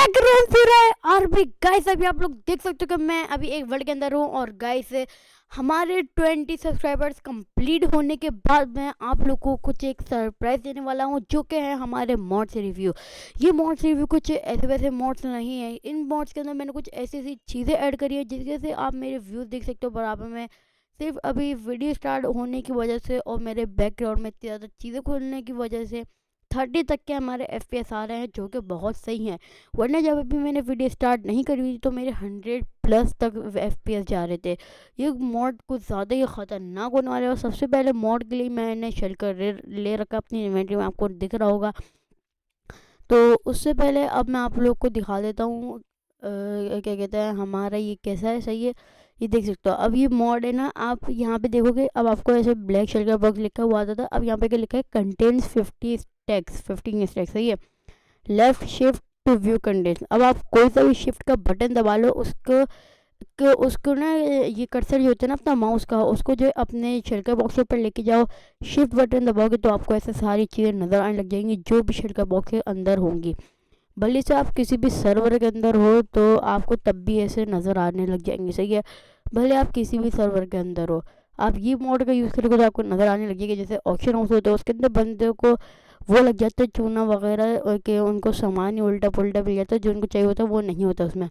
Background पूरा है। और भी गाइस अभी आप लोग देख सकते हो कि मैं अभी एक वर्ल्ड के अंदर हूँ। और गाइस हमारे 20 सब्सक्राइबर्स कंप्लीट होने के बाद मैं आप लोग को कुछ एक सरप्राइज देने वाला हूँ, जो कि है हमारे मॉड्स रिव्यू। ये मॉड्स रिव्यू कुछ ऐसे वैसे मॉड्स नहीं है। इन मॉड्स के अंदर मैंने कुछ ऐसी ऐसी चीज़ें ऐड करी है जिसके से आप मेरे व्यूज़ देख सकते हो बराबर में। सिर्फ अभी वीडियो स्टार्ट होने की वजह से और मेरे बैकग्राउंड में इतनी ज़्यादा चीज़ें खोलने की वजह से 30 तक के हमारे FPS आ रहे हैं, जो कि बहुत सही हैं। वरना जब अभी मैंने वीडियो स्टार्ट नहीं करी हुई थी तो मेरे 100 प्लस तक FPS जा रहे थे। ये मॉड कुछ ज़्यादा ही ख़तरनाक होने वाले। और सबसे पहले मॉड के लिए मैंने शेल्कर ले रखा अपनी इन्वेंट्री में, आपको दिख रहा होगा। तो उससे पहले अब मैं आप लोग को दिखा देता हूँ क्या कहते हैं हमारा ये कैसा है। सही है, ये देख सकते हो। अब ये मॉड है ना, आप यहाँ पे देखोगे अब आपको ऐसे ब्लैक शेल का बॉक्स लिखा हुआ आता था, अब यहाँ पे क्या लिखा है, कंटेन्स 50 स्टैक्स 15 स्टैक्स। सही है, left shift to view contents. अब आप कोई सा भी शिफ्ट का बटन दबा लो, उसको ना ये कर्सर जो होता है ना अपना माउस का, उसको जो है अपने शेल्कर बॉक्स के ऊपर लेके जाओ। शिफ्ट बटन दबाओगे तो आपको ऐसे सारी चीज़ें नज़र आने लग जाएंगी जो भी शेल्कर बॉक्स के अंदर होंगी। भले से आप किसी भी सर्वर के अंदर हो तो आपको तब भी ऐसे नज़र आने लग जाएंगे। सही है, भले आप किसी भी सर्वर के अंदर हो, आप ये मोड का यूज़ करोगे तो आपको नज़र आने लगेगा। जैसे ऑक्शन हाउस होता है उसके अंदर बंदे को वो लग जाता है चूना वगैरह के, उनको सामान ही उल्टा पुल्टा मिल जाता है, जो उनको चाहिए होता है वो नहीं होता उसमें।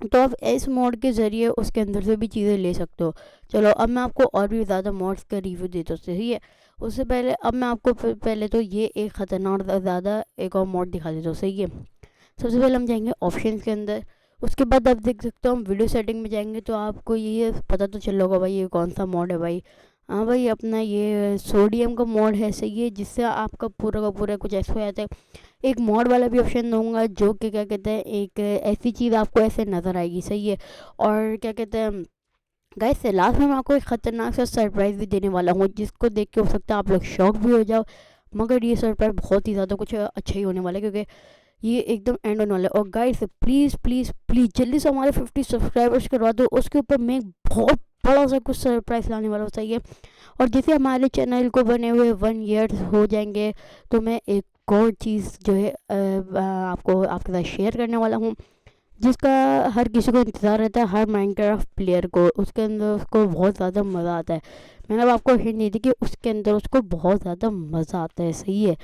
तो आप इस मोड के ज़रिए उसके अंदर से भी चीज़ें ले सकते हो। चलो अब मैं आपको और भी ज़्यादा मोड्स का रिव्यू देता हूँ। सही है, उससे पहले अब मैं आपको पहले तो ये एक ख़तरनाक ज़्यादा एक और मोड दिखा देता हूँ। सही है, सबसे पहले हम जाएंगे ऑप्शंस के अंदर। उसके बाद आप देख सकते हो हम वीडियो सेटिंग में जाएंगे तो आपको ये पता तो चल होगा भाई ये कौन सा मोड है भाई। हाँ भाई, अपना ये सोडियम का मोड है। सही है, जिससे आपका पूरा का पूरा कुछ ऐसा हो जाता है। एक मोड वाला भी ऑप्शन दूंगा जो कि क्या कहते हैं एक ऐसी चीज़ आपको ऐसे नज़र आएगी। सही है, और क्या कहते हैं गाइस से लास्ट में मैं आपको एक ख़तरनाक सा सरप्राइज़ भी देने वाला हूँ, जिसको देख के हो सकता है आप लोग शॉक भी हो जाओ। मगर ये सरप्राइज़ बहुत ही ज़्यादा कुछ अच्छा ही होने वाला है, क्योंकि ये एकदम एंड होने वाला है। और गाइस प्लीज़ प्लीज़ प्लीज़ जल्दी से हमारे 50 सब्सक्राइबर्स करवा दो, उसके ऊपर मैं बहुत बड़ा सा कुछ सरप्राइज़ लाने वाला हूँ। सही है, और जैसे हमारे चैनल को बने हुए 1 ईयर हो जाएंगे तो मैं एक और चीज़ जो है आपको आपके साथ शेयर करने वाला हूँ, जिसका हर किसी को इंतज़ार रहता है, हर माइनक्राफ्ट प्लेयर को। उसके अंदर उसको बहुत ज़्यादा मज़ा आता है। मैंने अब आपको हिंट नहीं दी कि उसके अंदर उसको बहुत ज़्यादा मज़ा आता है। सही है,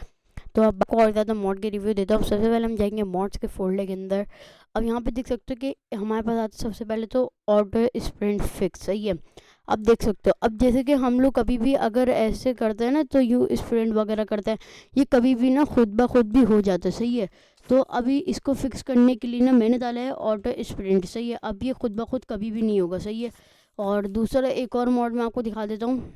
तो अब आपको और ज़्यादा मॉड के रिव्यू देता हूँ। सबसे पहले हम जाएंगे मॉड्स के फोल्डर के अंदर। अब यहाँ पे देख सकते हो कि हमारे पास आता है सबसे पहले तो ऑटो स्प्रिंट फिक्स। सही है, अब देख सकते हो, अब जैसे कि हम लोग कभी भी अगर ऐसे करते हैं ना तो यू स्प्रिंट वगैरह करते हैं, ये कभी भी ना खुद ब खुद भी हो जाता है। सही है, तो अभी इसको फिक्स करने के लिए ना मैंने डाला है ऑटो स्प्रिंट। सही है, अब ये खुद ब खुद कभी भी नहीं होगा। सही है, और दूसरा एक और मॉड मैं आपको दिखा देता हूँ।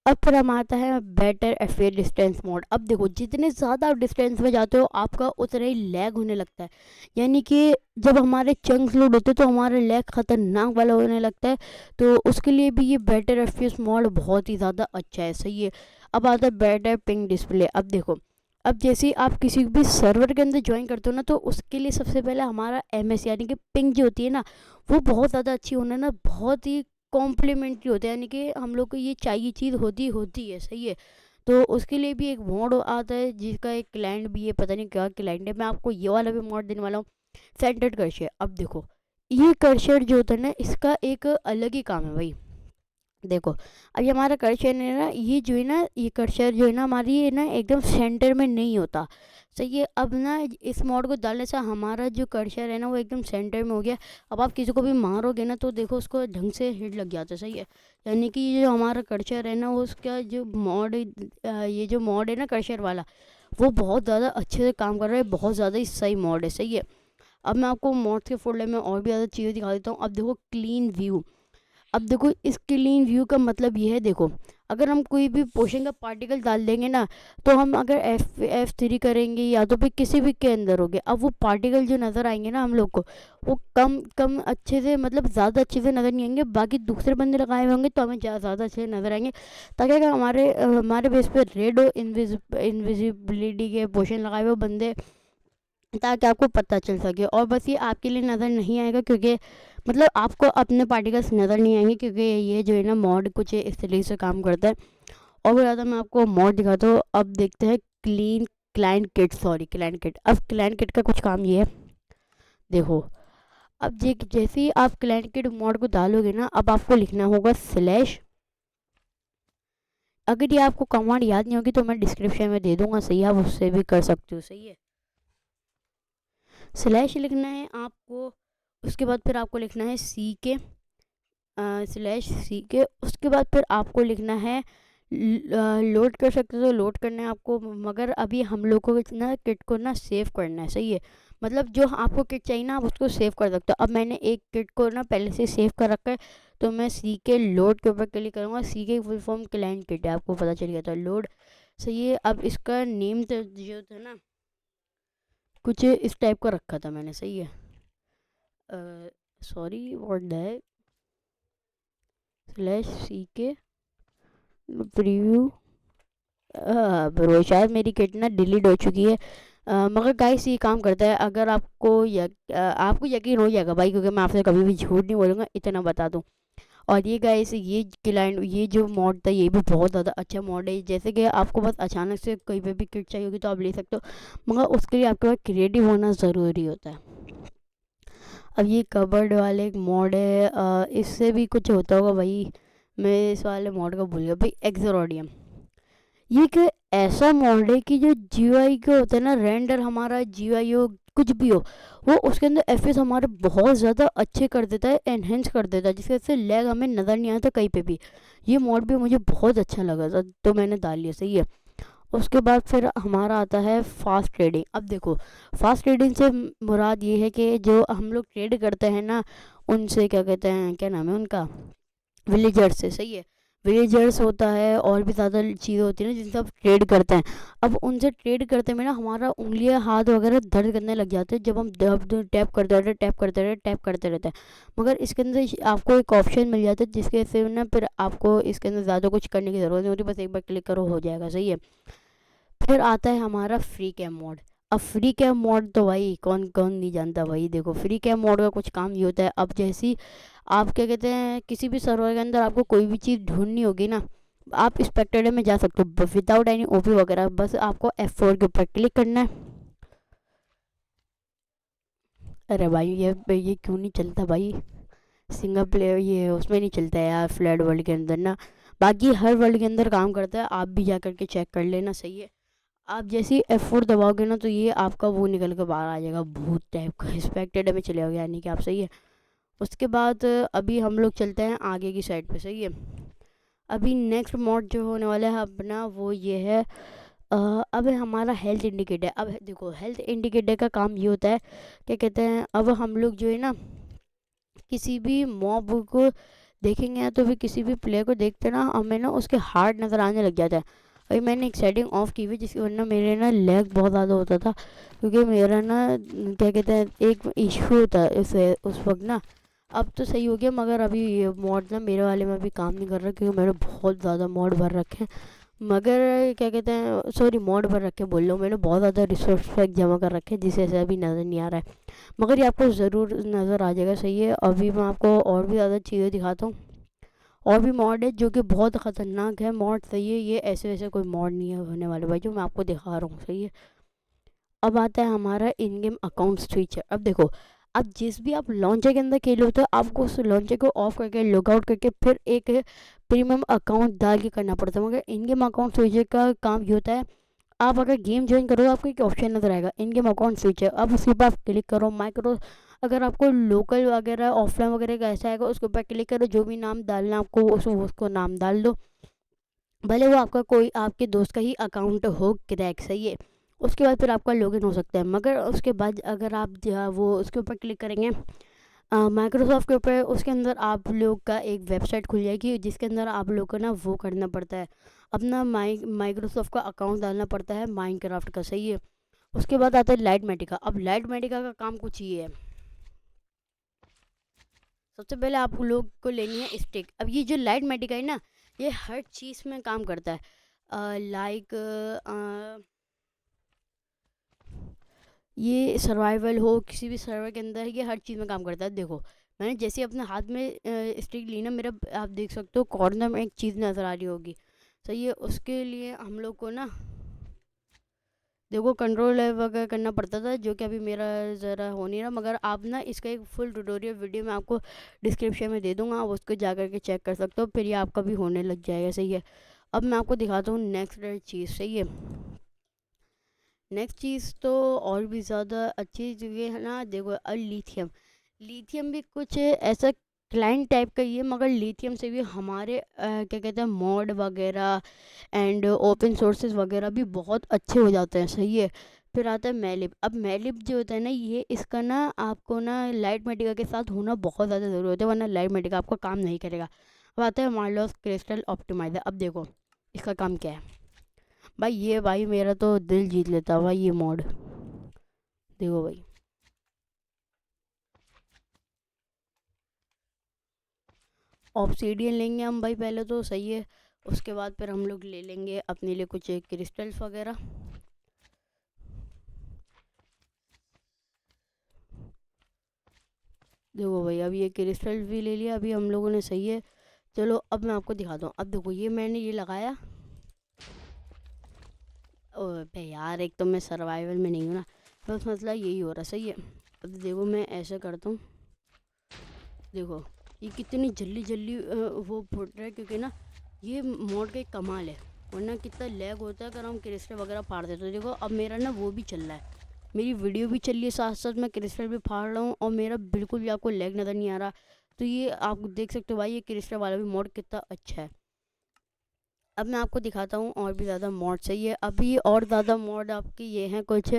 अब फिर हम आता है बेटर एफियर डिस्टेंस मोड। अब देखो, जितने ज़्यादा आप डिस्टेंस में जाते हो आपका उतना ही लैग होने लगता है। यानी कि जब हमारे चंक्स लोड होते हैं तो हमारा लैग ख़तरनाक वाला होने लगता है। तो उसके लिए भी ये बेटर एफपीएस मोड बहुत ही ज़्यादा अच्छा है। सही है, अब आता है बेटर पिंग डिस्प्ले। अब देखो, अब जैसे ही आप किसी भी सर्वर के अंदर ज्वाइन करते हो ना तो उसके लिए सबसे पहले हमारा एमएस यानी कि पिंग जो होती है ना, वो बहुत ज़्यादा अच्छी होना ना बहुत ही कॉम्प्लीमेंट्री होता है। यानी कि हम लोग को ये चाहिए चीज़ होती है। सही है, तो उसके लिए भी एक मोड आता है जिसका एक क्लाइंट भी है, पता नहीं क्या क्लाइंट है। मैं आपको ये वाला भी मोड देने वाला हूँ, सेंटर्ड कर्सर। अब देखो, ये कर्सर जो होता है ना इसका एक अलग ही काम है भाई। देखो, अब ये हमारा कर्सर है ना, ये जो है ना, ये कर्सर जो है ना हमारी है ना एकदम सेंटर में नहीं होता। सही है, अब ना इस मोड को डालने से हमारा जो कर्सर है ना वो एकदम सेंटर में हो गया। अब आप किसी को भी मारोगे ना तो देखो उसको ढंग से हिट लग जाता है। सही है, यानी कि ये जो हमारा कर्सर है ना उसका जो मॉड ये जो मॉड है ना कर्सर वाला, वो बहुत ज़्यादा अच्छे से काम कर रहा है, बहुत ज़्यादा ही सही मॉड है। सही है, अब मैं आपको मॉड्स के फोल्डर में और भी ज़्यादा चीज़ें दिखा देता हूँ। अब देखो क्लीन व्यू। अब देखो, इस क्लीन व्यू का मतलब ये है, देखो अगर हम कोई भी पोशन का पार्टिकल डाल देंगे ना, तो हम अगर F3 करेंगे या तो फिर किसी भी के अंदर होगे, अब वो पार्टिकल जो नज़र आएंगे ना हम लोग को, वो कम कम अच्छे से, मतलब ज़्यादा अच्छे से नज़र नहीं आएंगे। बाकी दूसरे बंदे लगाए होंगे तो हमें ज़्यादा अच्छे से नज़र आएंगे। ताकि अगर हमारे बेस पे रेड और इनविजिबिलिटी के पोशन लगाए हुए बंदे, ताकि आपको पता चल सके। और बस ये आपके लिए नज़र नहीं आएगा, क्योंकि मतलब आपको अपने पार्टिकल्स नज़र नहीं आएंगे, क्योंकि ये जो है ना मॉड कुछ इस तरीके से काम करता है। और भी ज़्यादा मैं आपको मॉड दिखाता हूँ। अब देखते हैं clean client kit, sorry client kit. अब क्लाइंट किट का कुछ काम ये है, देखो अब जैसे ही आप क्लाइंट किट मॉड को डालोगे ना, अब आपको लिखना होगा स्लैश। अगर ये आपको कमांड याद नहीं होगी तो मैं डिस्क्रिप्शन में दे दूंगा, सही है, आप उससे भी कर सकते हो, सही है। स्लैश लिखना है आपको, उसके बाद फिर आपको लिखना है सी के स्लैश सी के, उसके बाद फिर आपको लिखना है लोड कर सकते हो तो लोड करना है आपको, मगर अभी हम लोग को ना किट को ना सेव करना है, सही है। मतलब जो आपको किट चाहिए ना आप उसको सेव कर सकते हो। अब मैंने एक किट को ना पहले से सेव कर रखा है, तो मैं सी के लोड के ऊपर क्लिक करूँगा। सी के फुल फॉर्म क्लाइंट किट है, आपको पता चल गया था, लोड, सही है। अब इसका नेम तो जो था ना कुछ इस टाइप का रखा था मैंने, सही है। Sorry what that, slash C के प्रीव्यू। ब्रो शायद मेरी किट ना डिलीट हो चुकी है, मगर गाइस ये काम करता है। अगर आपको यकीन हो जाएगा भाई, क्योंकि मैं आपसे कभी भी झूठ नहीं बोलूँगा, इतना बता दूँ। और ये गाइस ये क्लाइंट, ये जो मॉड था ये भी बहुत ज़्यादा अच्छा मॉड है। जैसे कि आपको बस अचानक से कहीं पे भी किट चाहिए होगी तो आप ले सकते हो, मगर उसके लिए आपके पास क्रिएटिव होना ज़रूरी होता है। अब ये कबर्ड वाले एक मॉड है, इससे भी कुछ होता होगा भाई, मैं इस वाले मॉड का भूल गया भाई। एक्सोरोडियम, ये एक ऐसा मॉड है कि जो जीयूआई का होता है ना, रेंडर हमारा जीयूआई हो कुछ भी हो, वो उसके अंदर एफएस हमारे बहुत ज़्यादा अच्छे कर देता है, एनहेंस कर देता है, जिसकी वजह से लैग हमें नज़र नहीं आता कहीं पे भी। ये मॉड भी मुझे बहुत अच्छा लगा था तो मैंने डाल लिया, सही है। उसके बाद फिर हमारा आता है फास्ट ट्रेडिंग। अब देखो फास्ट ट्रेडिंग से मुराद ये है कि जो हम लोग ट्रेड करते हैं ना, उनसे क्या कहते हैं, क्या नाम है उनका, विलेजर्स से, सही है। विलेजर्स होता है और भी ज़्यादा चीज़ें होती हैं ना जिनसे आप ट्रेड करते हैं। अब उनसे ट्रेड करते में ना हमारा उंगलियां हाथ वगैरह दर्द करने लग जाते हैं, जब हम टैप करते रहते टैप करते रहते टैप करते रहते हैं। मगर इसके अंदर आपको एक ऑप्शन मिल जाता है जिसके से ना फिर आपको इसके अंदर ज़्यादा कुछ करने की ज़रूरत नहीं होती, बस एक बार क्लिक करो हो जाएगा, सही है। फिर आता है हमारा फ्री कैम मोड। अब फ्री कैम मोड तो भाई कौन कौन नहीं जानता भाई। देखो फ्री कैम मोड का कुछ काम ये होता है, अब जैसी आप क्या कहते हैं किसी भी सर्वर के अंदर आपको कोई भी चीज़ ढूंढनी होगी ना, आप स्पेक्टेडर में जा सकते हो विदाउट एनी ओपी वगैरह, बस आपको F4 के ऊपर क्लिक करना है। अरे भाई ये क्यों नहीं चलता भाई, सिंगल प्लेयर ये उसमें नहीं चलता है यार, फ्लैट वर्ल्ड के अंदर ना, बाकी हर वर्ल्ड के अंदर काम करता है, आप भी जा करके चेक कर लेना, सही है। आप जैसे ही F4 दबाओगे ना तो ये आपका वो निकल के बाहर आ जाएगा, भूत टाइप का, स्पेक्टेडर में चले जाओगे यानी कि आप, सही है। उसके बाद अभी हम लोग चलते हैं आगे की साइड पे, सही है। अभी नेक्स्ट मॉड जो होने वाला है अपना वो ये है, अब हमारा हेल्थ इंडिकेटर। अब देखो हेल्थ इंडिकेटर का काम ये होता है, क्या कहते हैं, अब हम लोग जो है ना किसी भी मॉब को देखेंगे ना तो फिर किसी भी प्लेयर को देखते ना हमें ना उसके हार्ट नज़र आने लग जाता है। अभी मैंने एक सेटिंग ऑफ की हुई जिसकी वजह मेरे ना लैग बहुत ज़्यादा होता था, क्योंकि मेरा ना क्या कहते हैं एक इशू होता है उस वक्त ना। अब तो सही हो गया, मगर अभी ये मॉड ना मेरे वाले में अभी काम नहीं कर रहा, क्योंकि मैंने बहुत ज़्यादा मॉड भर रखे हैं। मगर क्या कहते हैं, सॉरी मॉड भर रखे बोल रहा हूँ, मैंने बहुत ज़्यादा रिसोर्स पैक जमा कर रखे हैं जिससे ऐसा अभी नज़र नहीं आ रहा है, मगर ये आपको ज़रूर नज़र आ जाएगा, सही है। अभी मैं आपको और भी ज़्यादा चीज़ें दिखाता हूँ। और भी मॉड है जो कि बहुत ख़तरनाक है मॉड, सही है। ये ऐसे वैसे कोई मॉड नहीं है होने वाले भाई, जो मैं आपको दिखा रहा हूँ, सही है। अब आता है हमारा इन गेम अकाउंट स्विचर। अब देखो अब जिस भी आप लॉन्चर के अंदर खेल होते हो आपको उस लॉन्चर को ऑफ करके लॉग आउट करके फिर एक प्रीमियम अकाउंट डाल के करना पड़ता है, मगर इन गेम अकाउंट स्विचर का काम ये होता है, आप अगर गेम ज्वाइन करो आपको एक ऑप्शन नजर आएगा इन गेम अकाउंट स्विचर, अब उसके ऊपर आप क्लिक करो माइक्रो, अगर आपको लोकल वगैरह ऑफलाइन वगैरह का ऐसा आएगा उसके ऊपर क्लिक करो, जो भी नाम डालना आपको उसको नाम डाल दो, भले वो आपका कोई आपके दोस्त का ही अकाउंट हो क्रैक, सही है। उसके बाद फिर आपका लॉगिन हो सकता है, मगर उसके बाद अगर आप वो उसके ऊपर क्लिक करेंगे माइक्रोसॉफ्ट के ऊपर, उसके अंदर आप लोग का एक वेबसाइट खुल जाएगी जिसके अंदर आप लोग को ना वो करना पड़ता है, अपना माइक्रोसॉफ्ट का अकाउंट डालना पड़ता है माइनक्राफ्ट का, सही है। उसके बाद आता है लाइट मेटिका। अब लाइट मेटिका का काम कुछ ये है, सबसे पहले आप लोग को लेनी है स्टिक। अब ये जो लाइट मेटिका है ना ये हर चीज़ में काम करता है, लाइक ये सर्वाइवल हो किसी भी सर्वर के अंदर, ये हर चीज़ में काम करता है। देखो मैंने जैसे अपने हाथ में स्टिक ली ना, मेरा आप देख सकते हो कॉर्नर में एक चीज़ नज़र आ रही होगी, सही है। उसके लिए हम लोग को ना देखो कंट्रोल वगैरह करना पड़ता था, जो कि अभी मेरा ज़रा हो नहीं रहा, मगर आप ना इसका एक फुल ट्यूटोरियल वीडियो मैं आपको डिस्क्रिप्शन में दे दूँगा, आप उसको जा कर के चेक कर सकते हो, फिर ये आपका भी होने लग जाएगा। सही है। अब मैं आपको दिखाता हूँ नेक्स्ट चीज़। सही है। नेक्स्ट चीज़ तो और भी ज़्यादा अच्छी चीज़ें है ना। देखो अब लिथियम, लिथियम भी कुछ ऐसा क्लाइंट टाइप का ही है, मगर लिथियम से भी हमारे क्या कहते हैं मॉड वगैरह एंड ओपन सोर्सेज वगैरह भी बहुत अच्छे हो जाते हैं। सही है। फिर आता है मैलिब। अब मैलिब जो होता है ना, ये इसका ना आपको ना लाइट मेटिका के साथ होना बहुत ज़्यादा ज़रूरी होता है, वरना लाइट मेटिका आपका काम नहीं करेगा। अब आता है मार्लोस क्रिस्टल ऑप्टिमाइज़र। अब देखो इसका काम क्या है भाई, ये भाई मेरा तो दिल जीत लेता भाई ये मॉड। देखो भाई, ऑब्सीडियन लेंगे हम भाई पहले तो। सही है। उसके बाद फिर हम लोग ले लेंगे अपने लिए कुछ क्रिस्टल्स वगैरह। देखो भाई, अब ये क्रिस्टल भी ले लिया अभी हम लोगों ने। सही है। चलो अब मैं आपको दिखाता हूँ। अब देखो ये मैंने ये लगाया। ओ बे यार, एक तो मैं सर्वाइवल में नहीं हूँ ना, बस मसला यही हो रहा। सही है। अब देखो मैं ऐसे करता हूँ। देखो ये कितनी जल्दी जल्दी वो फुट रहा है, क्योंकि ना ये मोड का एक कमाल है, वरना कितना लैग होता है अगर हम क्रिस्टल वगैरह फाड़ देते। तो देखो अब मेरा ना वो भी चल रहा है, मेरी वीडियो भी चल रही है, साथ साथ मैं क्रिस्टल भी फाड़ रहा हूँ, और मेरा बिल्कुल भी आपको लैग नज़र नहीं आ रहा। तो ये आप देख सकते हो भाई, ये क्रिस्टल वाला भी मोड कितना अच्छा है। अब मैं आपको दिखाता हूँ और भी ज़्यादा मॉड। सही है। अभी और ज़्यादा मॉड आपकी ये हैं कुछ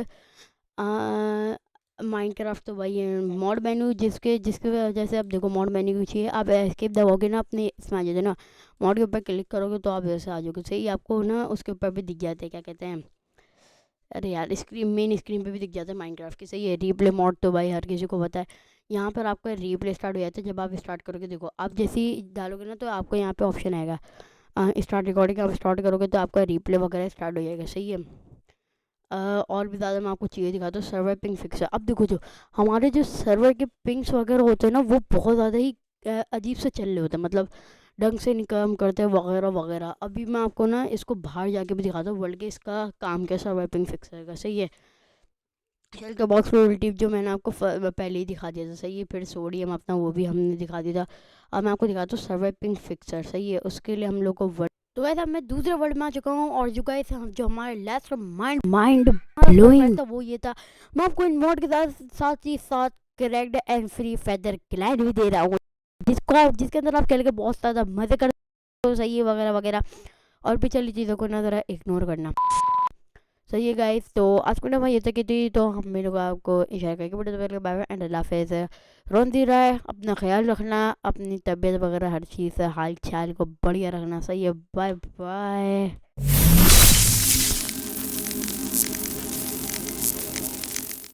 माइनक्राफ्ट। तो भाई मॉड मेन्यू जिसके जिसकी वजह से आप देखो मॉड मेन्यू की चाहिए, आप एस्केप दबाओगे ना अपने इसमें आ जाते ना, मॉड के ऊपर क्लिक करोगे तो आप ऐसे आ जाओगे। सही। आपको ना उसके ऊपर भी दिख जाते हैं, क्या कहते हैं, अरे यार स्क्रीन, मेन स्क्रीन पे भी दिख जाता है माइनक्राफ्ट की। सही है। रीप्ले मॉड तो भाई हर किसी को पता है। यहाँ पर आपका रीप्ले स्टार्ट हो जाता है जब आप स्टार्ट करोगे। देखो आप जैसे ही डालोगे ना तो आपको यहाँ पे ऑप्शन आएगा स्टार्ट रिकॉर्डिंग। आप स्टार्ट करोगे तो आपका रीप्ले वगैरह स्टार्ट हो जाएगा। सही है। और भी ज़्यादा मैं आपको चीज़ें दिखाता हूँ। Server ping fixer. अब देखो जो हमारे जो सर्वर के पिंग्स वगैरह होते हैं ना, वो बहुत ज़्यादा ही अजीब से चल रहे होते हैं, मतलब ढंग से नहीं काम करते हैं वगैरह वगैरह। अभी मैं आपको ना इसको बाहर जाके भी दिखाता हूँ वर्ल्ड के इसका काम क्या सर्वर पिंग फिक्सर का। सही है। शेल का बॉक्स प्रोटोटाइप जो मैंने आपको पहले ही दिखा दिया था। सही है। फिर सोडियम अपना वो भी हमने दिखा दिया था। अब मैं आपको दिखाता हूँ सर्वर पिंग फिक्सर। सही है। उसके लिए हम लोग को तो वैसे अब मैं दूसरे वर्ल्ड में आ चुका हूँ, और जो गाइस जो हमारे लास्ट माइंड माइंड ब्लोइंग था वो ये था, मैं आपको इन मोड के साथ ही साथ correct and free feather Clyde भी दे रहा हूँ, जिसके अंदर आप खेल के बहुत ज़्यादा मज़े करते हो। सही है। वगैरह वगैरह, और पिछली चीज़ों को ना ज़रा इग्नोर करना। सही है गाइस। तो आज को ना भाई ये तक की थी, तो हम मेरे को आपको इशारा करके बोलते बाय बाय एंड अल्लाह हाफिज़। रोंदी रहा है, अपना ख्याल रखना, अपनी तबीयत वगैरह हर चीज़ हाल चाल को बढ़िया रखना। सही है। Bye bye.